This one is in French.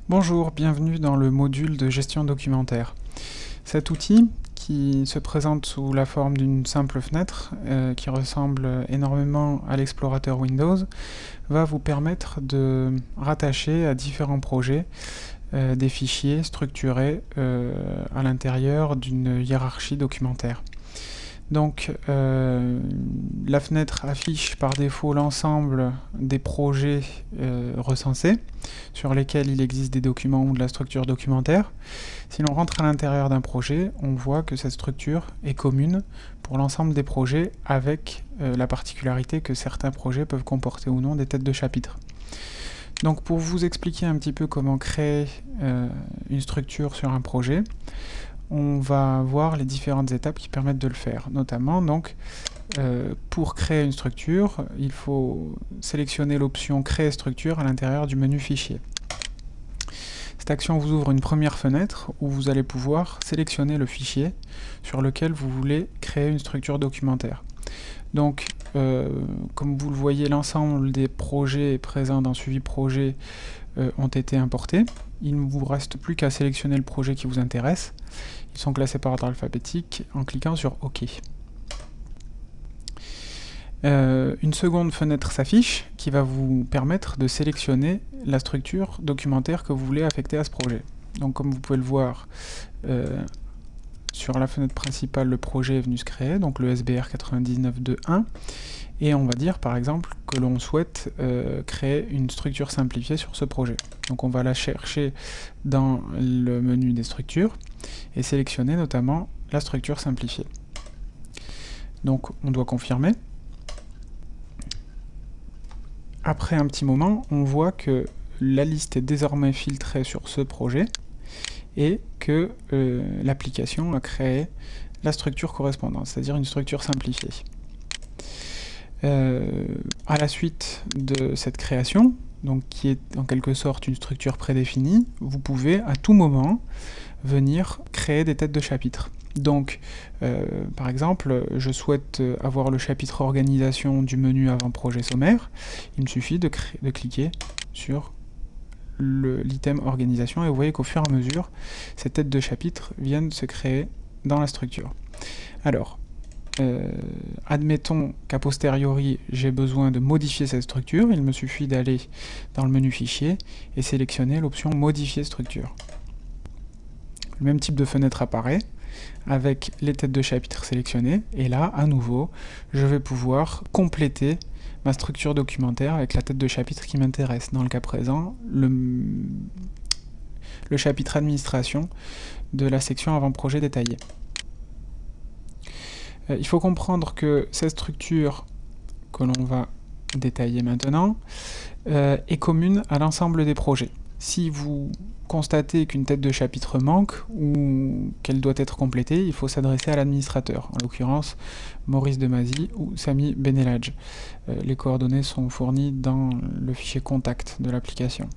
Bonjour, bienvenue dans le module de gestion documentaire. Cet outil, qui se présente sous la forme d'une simple fenêtre, qui ressemble énormément à l'explorateur Windows, va vous permettre de rattacher à différents projets des fichiers structurés à l'intérieur d'une hiérarchie documentaire. Donc la fenêtre affiche par défaut l'ensemble des projets recensés sur lesquels il existe des documents ou de la structure documentaire. Si l'on rentre à l'intérieur d'un projet, on voit que cette structure est commune pour l'ensemble des projets avec la particularité que certains projets peuvent comporter ou non des têtes de chapitre. Donc pour vous expliquer un petit peu comment créer une structure sur un projet, on va voir les différentes étapes qui permettent de le faire. Notamment, donc, pour créer une structure, il faut sélectionner l'option Créer structure à l'intérieur du menu Fichier. Cette action vous ouvre une première fenêtre où vous allez pouvoir sélectionner le fichier sur lequel vous voulez créer une structure documentaire. Donc, comme vous le voyez, l'ensemble des projets présents dans Suivi Projet ont été importés. Il ne vous reste plus qu'à sélectionner le projet qui vous intéresse. Ils sont classés par ordre alphabétique en cliquant sur OK. Une seconde fenêtre s'affiche qui va vous permettre de sélectionner la structure documentaire que vous voulez affecter à ce projet. Donc comme vous pouvez le voir, sur la fenêtre principale, le projet est venu se créer, donc le SBR 99.2.1, et on va dire par exemple que l'on souhaite créer une structure simplifiée sur ce projet. Donc on va la chercher dans le menu des structures et sélectionner notamment la structure simplifiée. Donc on doit confirmer. Après un petit moment, on voit que la liste est désormais filtrée sur ce projet et que l'application a créé la structure correspondante, c'est-à-dire une structure simplifiée. À la suite de cette création, donc qui est en quelque sorte une structure prédéfinie, vous pouvez à tout moment venir créer des têtes de chapitre. Donc, par exemple, je souhaite avoir le chapitre organisation du menu avant projet sommaire. Il me suffit de cliquer sur l'item organisation et vous voyez qu'au fur et à mesure, ces têtes de chapitre viennent se créer dans la structure. Alors, admettons qu'à posteriori j'ai besoin de modifier cette structure, il me suffit d'aller dans le menu fichier et sélectionner l'option modifier structure. Le même type de fenêtre apparaît avec les têtes de chapitre sélectionnées et là à nouveau je vais pouvoir compléter ma structure documentaire avec la tête de chapitre qui m'intéresse. Dans le cas présent, le chapitre administration de la section avant-projet détaillé. Il faut comprendre que cette structure que l'on va détailler maintenant est commune à l'ensemble des projets. Si vous constatez qu'une tête de chapitre manque ou qu'elle doit être complétée, il faut s'adresser à l'administrateur, en l'occurrence Maurice Demazy ou Sami Beneladj. Les coordonnées sont fournies dans le fichier contact de l'application.